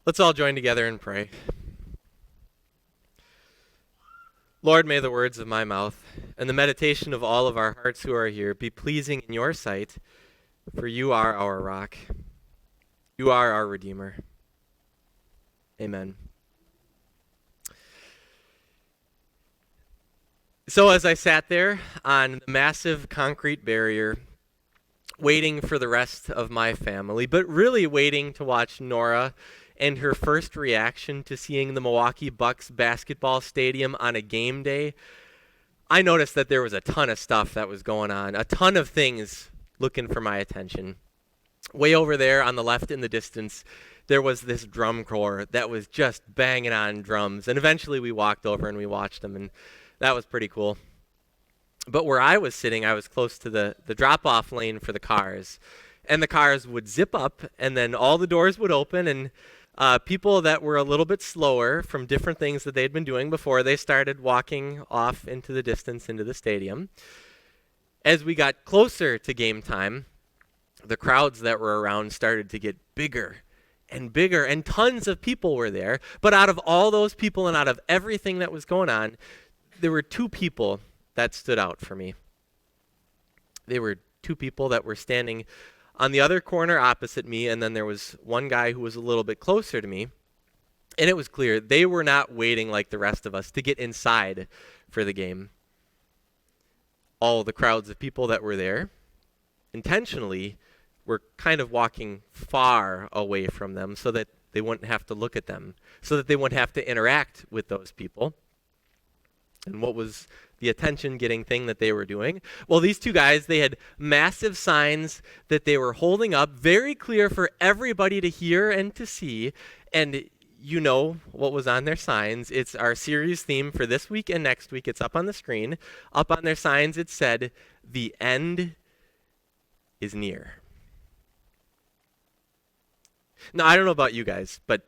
Let's all join together and pray. Lord, may the words of my mouth and the meditation of all of our hearts who are here be pleasing in your sight, for you are our rock. You are our Redeemer. Amen. So as I sat there on the massive concrete barrier, waiting for the rest of my family, but really waiting to watch Nora and her first reaction to seeing the Milwaukee Bucks basketball stadium on a game day, I noticed that there was a ton of stuff that was going on, a ton of things looking for my attention. Way over there on the left in the distance, there was this drum corps that was just banging on drums, and eventually we walked over and we watched them, and that was pretty cool. But where I was sitting, I was close to the drop-off lane for the cars, and the cars would zip up, and then all the doors would open, and people that were a little bit slower from different things that they'd been doing before, they started walking off into the distance into the stadium. As we got closer to game time, the crowds that were around started to get bigger, and tons of people were there. But out of all those people and out of everything that was going on, there were two people that stood out for me. They were two people that were standing on the other corner opposite me, and then there was one guy who was a little bit closer to me, and it was clear they were not waiting like the rest of us to get inside for the game. All the crowds of people that were there intentionally were kind of walking far away from them so that they wouldn't have to look at them, so that they wouldn't have to interact with those people. And what was the attention-getting thing that they were doing? Well, these two guys, they had massive signs that they were holding up, very clear for everybody to hear and to see. And you know what was on their signs. It's our series theme for this week and next week. It's up on the screen. Up on their signs, it said, "The end is near." Now, I don't know about you guys, but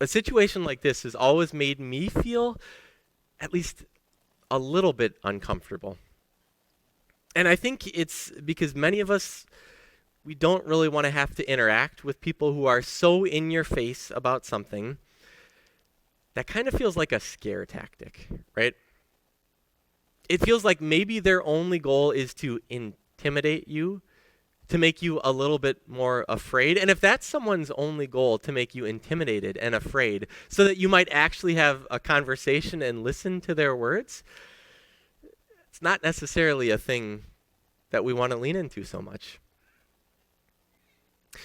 a situation like this has always made me feel at least a little bit uncomfortable. And I think it's because many of us, we don't really want to have to interact with people who are so in your face about something. That kind of feels like a scare tactic, right? It feels like maybe their only goal is to intimidate you, to make you a little bit more afraid. And if that's someone's only goal, to make you intimidated and afraid so that you might actually have a conversation and listen to their words, it's not necessarily a thing that we want to lean into so much.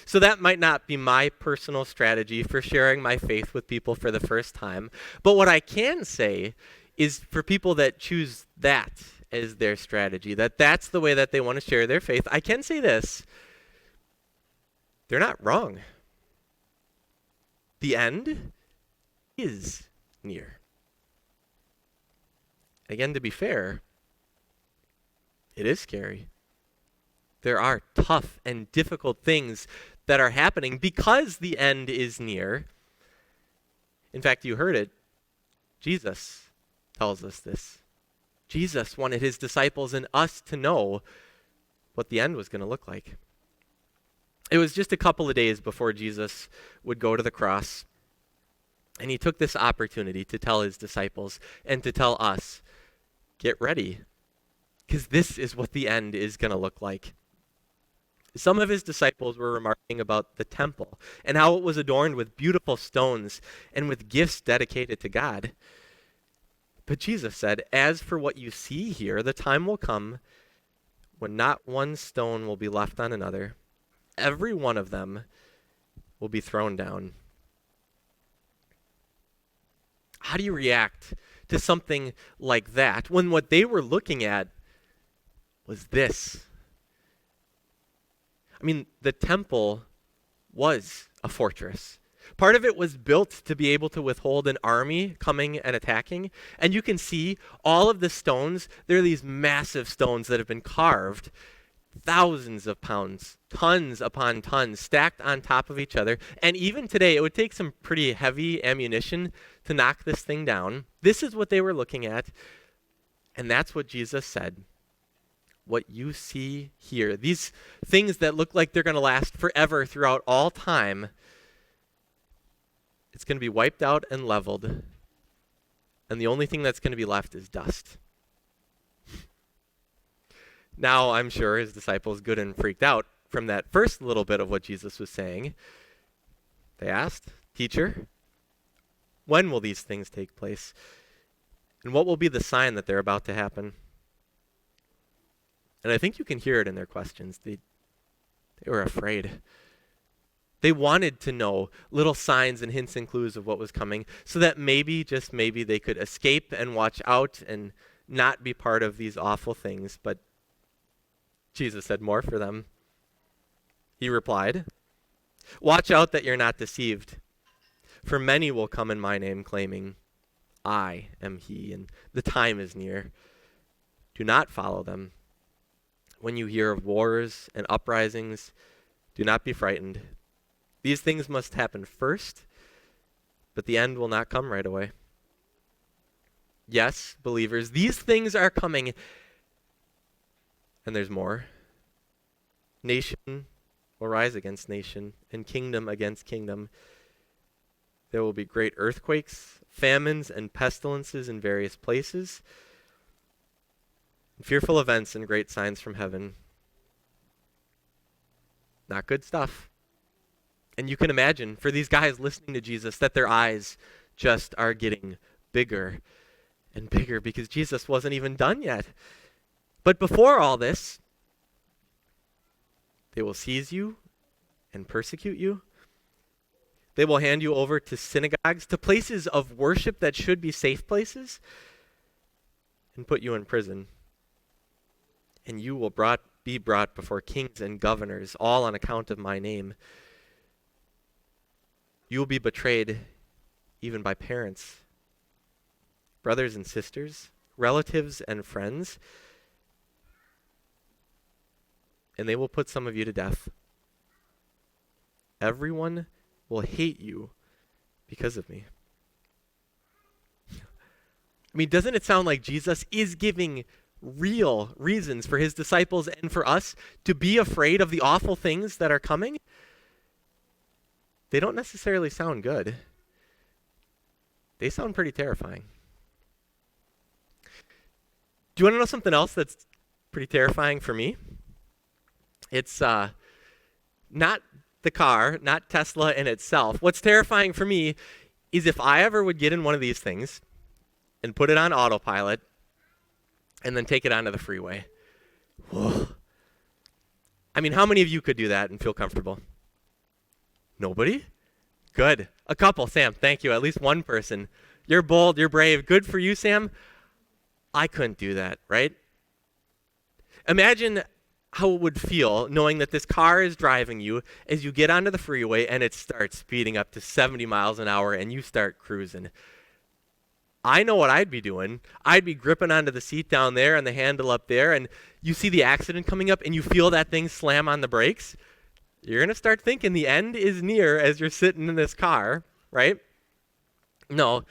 So that might not be my personal strategy for sharing my faith with people for the first time. But what I can say is for people that choose that as their strategy, that's the way that they want to share their faith, I can say this: they're not wrong. The end is near. Again, to be fair, it is scary. There are tough and difficult things that are happening because the end is near. In fact, you heard it. Jesus tells us this. Jesus wanted his disciples and us to know what the end was going to look like. It was just a couple of days before Jesus would go to the cross, and he took this opportunity to tell his disciples and to tell us, get ready, because this is what the end is going to look like. Some of his disciples were remarking about the temple and how it was adorned with beautiful stones and with gifts dedicated to God. But Jesus said, as for what you see here, the time will come when not one stone will be left on another. Every one of them will be thrown down. How do you react to something like that when what they were looking at was this? I mean, the temple was a fortress. Part of it was built to be able to withhold an army coming and attacking. And you can see all of the stones. There are these massive stones that have been carved, thousands of pounds, tons upon tons, stacked on top of each other. And even today, it would take some pretty heavy ammunition to knock this thing down. This is what they were looking at. And that's what Jesus said. What you see here, these things that look like they're going to last forever throughout all time, It's going to be wiped out and leveled, and the only thing that's going to be left is dust. Now, I'm sure his disciples, good and freaked out from that first little bit of what Jesus was saying, they asked, "Teacher, when will these things take place? And what will be the sign that they're about to happen?" And I think you can hear it in their questions. They were afraid. They wanted to know little signs and hints and clues of what was coming so that maybe, just maybe, they could escape and watch out and not be part of these awful things. But Jesus said more for them. He replied, "Watch out that you're not deceived, for many will come in my name claiming, 'I am he,' and the time is near. Do not follow them. When you hear of wars and uprisings, do not be frightened. These things must happen first, but the end will not come right away." Yes, believers, these things are coming. And there's more. Nation will rise against nation, and kingdom against kingdom. There will be great earthquakes, famines, and pestilences in various places, and fearful events and great signs from heaven. Not good stuff. And you can imagine, for these guys listening to Jesus, that their eyes just are getting bigger and bigger because Jesus wasn't even done yet. But before all this, they will seize you and persecute you. They will hand you over to synagogues, to places of worship that should be safe places, and put you in prison. And you will be brought before kings and governors, all on account of my name. You will be betrayed even by parents, brothers and sisters, relatives and friends, and they will put some of you to death. Everyone will hate you because of me. I mean, doesn't it sound like Jesus is giving real reasons for his disciples and for us to be afraid of the awful things that are coming? They don't necessarily sound good. They sound pretty terrifying. Do you want to know something else that's pretty terrifying for me? It's not the car, not Tesla in itself. What's terrifying for me is if I ever would get in one of these things and put it on autopilot and then take it onto the freeway. Whoa. I mean, how many of you could do that and feel comfortable? Nobody? Good. A couple. Sam, thank you. At least one person. You're bold. You're brave. Good for you, Sam. I couldn't do that, right? Imagine how it would feel knowing that this car is driving you as you get onto the freeway and it starts speeding up to 70 miles an hour and you start cruising. I know what I'd be doing. I'd be gripping onto the seat down there and the handle up there, and you see the accident coming up and you feel that thing slam on the brakes. You're going to start thinking the end is near as you're sitting in this car, right? No.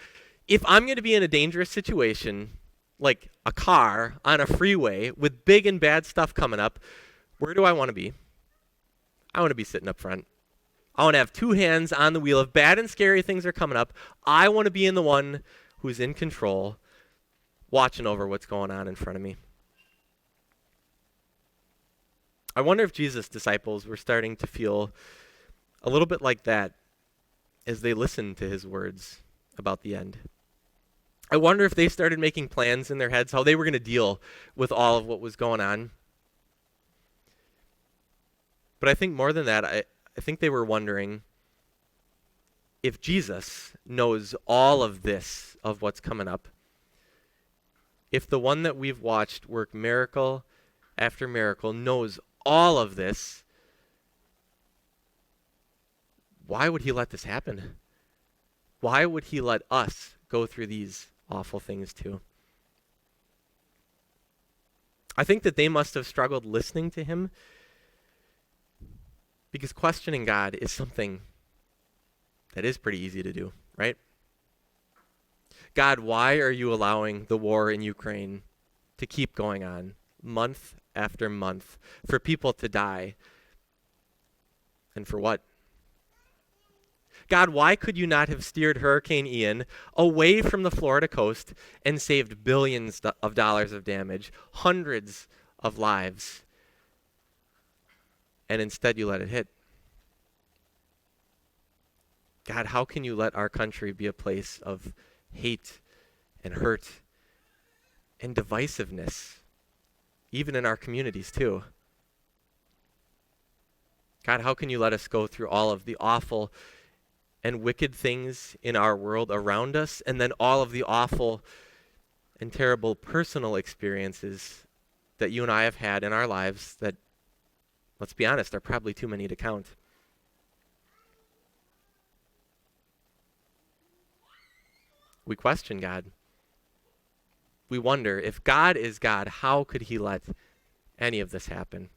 If I'm going to be in a dangerous situation, like a car on a freeway with big and bad stuff coming up, where do I want to be? I want to be sitting up front. I want to have two hands on the wheel. If bad and scary things are coming up, I want to be in the one who's in control, watching over what's going on in front of me. I wonder if Jesus' disciples were starting to feel a little bit like that as they listened to his words about the end. I wonder if they started making plans in their heads how they were going to deal with all of what was going on. But I think more than that, I think they were wondering if Jesus knows all of this, of what's coming up, if the one that we've watched work miracle after miracle knows all of this, why would he let this happen? Why would he let us go through these awful things too? I think that they must have struggled listening to him because questioning God is something that is pretty easy to do, right? God, why are you allowing the war in Ukraine to keep going on month after month, for people to die? And for what? God, why could you not have steered Hurricane Ian away from the Florida coast and saved billions of dollars of damage, hundreds of lives, and instead you let it hit? God, how can you let our country be a place of hate and hurt and divisiveness, even in our communities too? God, how can you let us go through all of the awful and wicked things in our world around us, and then all of the awful and terrible personal experiences that you and I have had in our lives that, let's be honest, are probably too many to count? We question God. We wonder, if God is God, how could he let any of this happen?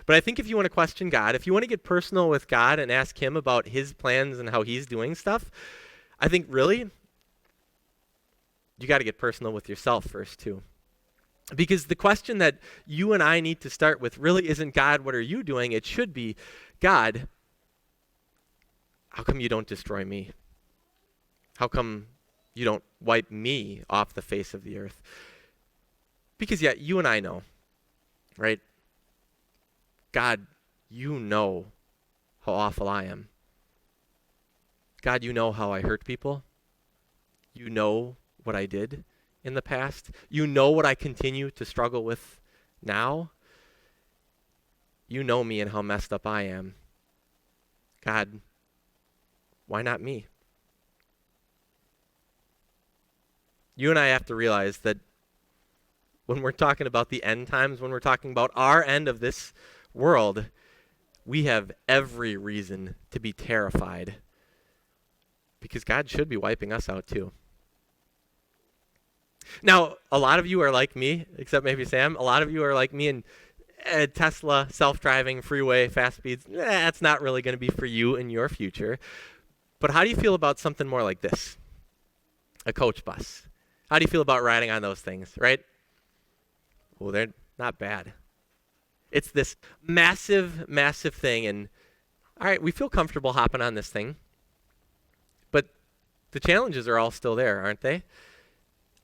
But I think if you want to question God, if you want to get personal with God and ask him about his plans and how he's doing stuff, I think really you got to get personal with yourself first too. Because the question that you and I need to start with really isn't, God, what are you doing? It should be, God, how come you don't destroy me? How come you don't wipe me off the face of the earth? Because yeah, you and I know, right? God, you know how awful I am. God, you know how I hurt people. You know what I did in the past. You know what I continue to struggle with now. You know me and how messed up I am. God, why not me? You and I have to realize that when we're talking about the end times, when we're talking about our end of this world, we have every reason to be terrified, because God should be wiping us out too. Now, a lot of you are like me, except maybe Sam. A lot of you are like me, and Tesla, self-driving, freeway, fast speeds, that's not really going to be for you in your future. But how do you feel about something more like this? A coach bus. How do you feel about riding on those things, right? Well, they're not bad. It's this massive, massive thing, and all right, we feel comfortable hopping on this thing, but the challenges are all still there, aren't they?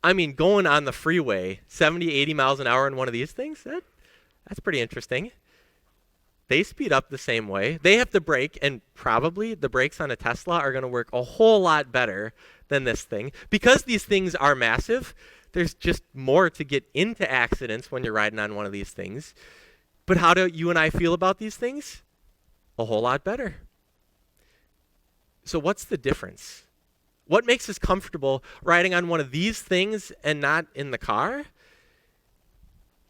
I mean, going on the freeway 70, 80 miles an hour in one of these things, that's pretty interesting. They speed up the same way. They have to brake, and probably the brakes on a Tesla are going to work a whole lot better than this thing. Because these things are massive, there's just more to get into accidents when you're riding on one of these things. But how do you and I feel about these things? A whole lot better. So what's the difference? What makes us comfortable riding on one of these things and not in the car?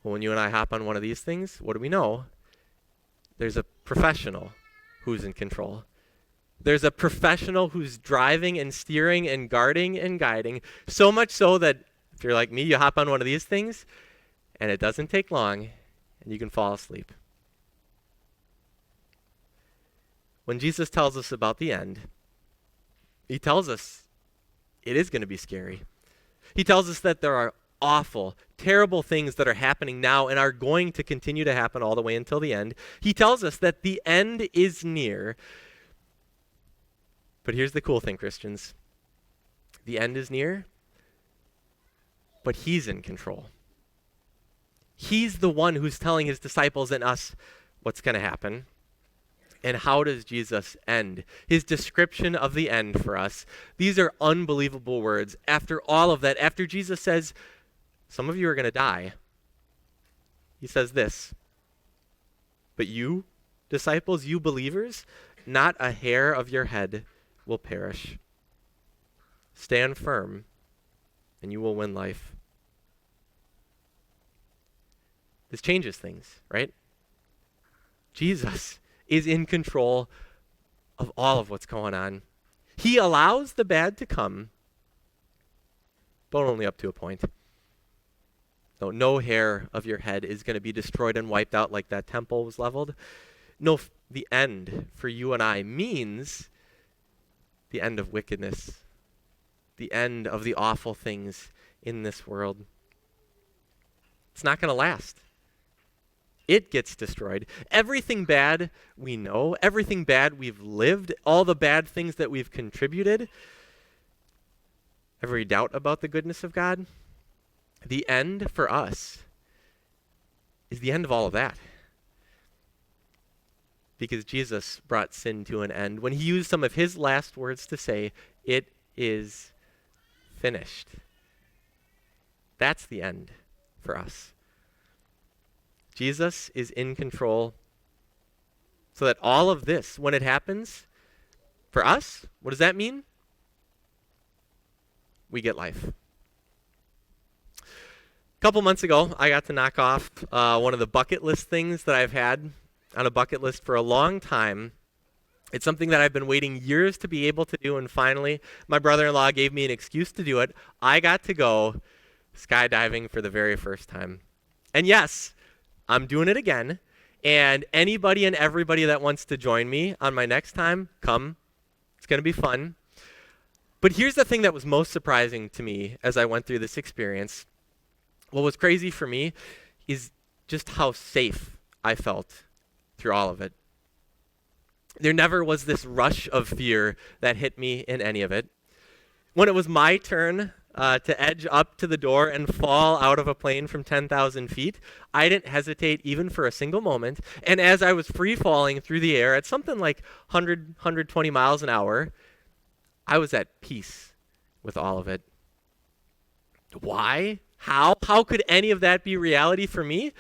Well, when you and I hop on one of these things, what do we know? There's a professional who's in control. There's a professional who's driving and steering and guarding and guiding, so much so that if you're like me, you hop on one of these things, and it doesn't take long, and you can fall asleep. When Jesus tells us about the end, he tells us it is going to be scary. He tells us that there are awful, terrible things that are happening now and are going to continue to happen all the way until the end. He tells us that the end is near. But here's the cool thing, Christians. The end is near, but he's in control. He's the one who's telling his disciples and us what's going to happen. And how does Jesus end? His description of the end for us. These are unbelievable words. After all of that, after Jesus says, some of you are going to die, he says this, but you, disciples, you believers, not a hair of your head will perish. Stand firm, and you will win life. This changes things, right? Jesus is in control of all of what's going on. He allows the bad to come, but only up to a point. No hair of your head is going to be destroyed and wiped out like that temple was leveled. No, the end for you and I means the end of wickedness, the end of the awful things in this world. It's not going to last. it gets destroyed. Everything bad we know, everything bad we've lived, all the bad things that we've contributed, every doubt about the goodness of God, the end for us is the end of all of that. Because Jesus brought sin to an end when he used some of his last words to say, "It is finished." That's the end for us. Jesus is in control so that all of this, when it happens, for us, what does that mean? We get life. A couple months ago, I got to knock off one of the bucket list things that I've had on a bucket list for a long time. It's something that I've been waiting years to be able to do, and finally, my brother-in-law gave me an excuse to do it. I got to go skydiving for the very first time. And yes, I'm doing it again, and anybody and everybody that wants to join me on my next time, come. It's going to be fun. But here's the thing that was most surprising to me as I went through this experience. What was crazy for me is just how safe I felt through all of it. There never was this rush of fear that hit me in any of it. When it was my turn to edge up to the door and fall out of a plane from 10,000 feet, I didn't hesitate even for a single moment. And as I was free falling through the air at something like 120 miles an hour, I was at peace with all of it. Why? How? How could any of that be reality for me?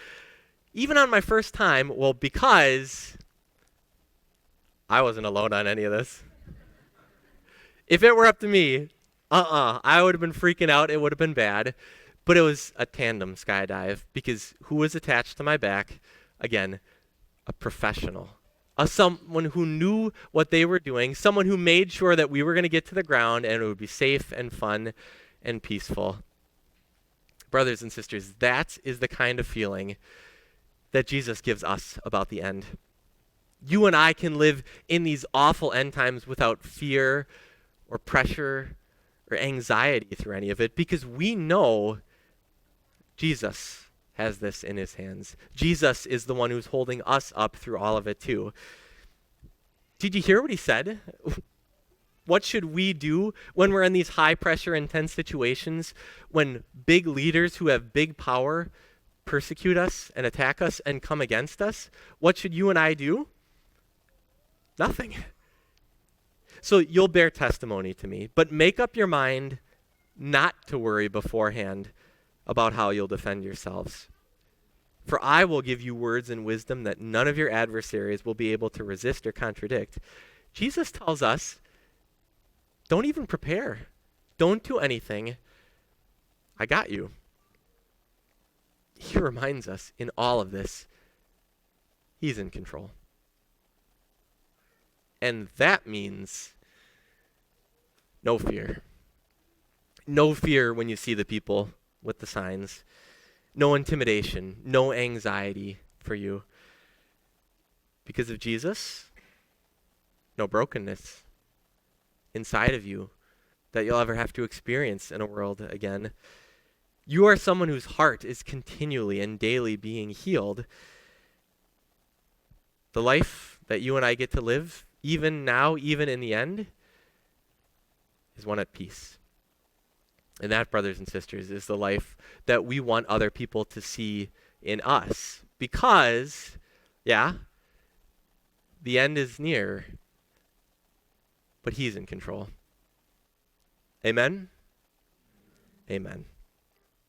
Even on my first time, well, because I wasn't alone on any of this. If it were up to me, I would have been freaking out. It would have been bad. But it was a tandem skydive because who was attached to my back? Again, a professional. Someone who knew what they were doing, someone who made sure that we were going to get to the ground and it would be safe and fun and peaceful. Brothers and sisters, that is the kind of feeling that Jesus gives us about the end. You and I can live in these awful end times without fear or pressure or anxiety through any of it because we know Jesus has this in his hands. Jesus is the one who's holding us up through all of it too. Did you hear what he said? What should we do when we're in these high pressure, intense situations, when big leaders who have big power persecute us and attack us and come against us? What should you and I do? Nothing. So you'll bear testimony to me, but make up your mind not to worry beforehand about how you'll defend yourselves. For I will give you words and wisdom that none of your adversaries will be able to resist or contradict. Jesus tells us, don't even prepare. Don't do anything. I got you. He reminds us in all of this, he's in control. And that means no fear. No fear when you see the people with the signs. No intimidation, no anxiety for you. Because of Jesus, no brokenness inside of you that you'll ever have to experience in a world again. You are someone whose heart is continually and daily being healed. The life that you and I get to live, even now, even in the end, is one at peace. And that, brothers and sisters, is the life that we want other people to see in us. Because, the end is near, but he's in control. Amen? Amen.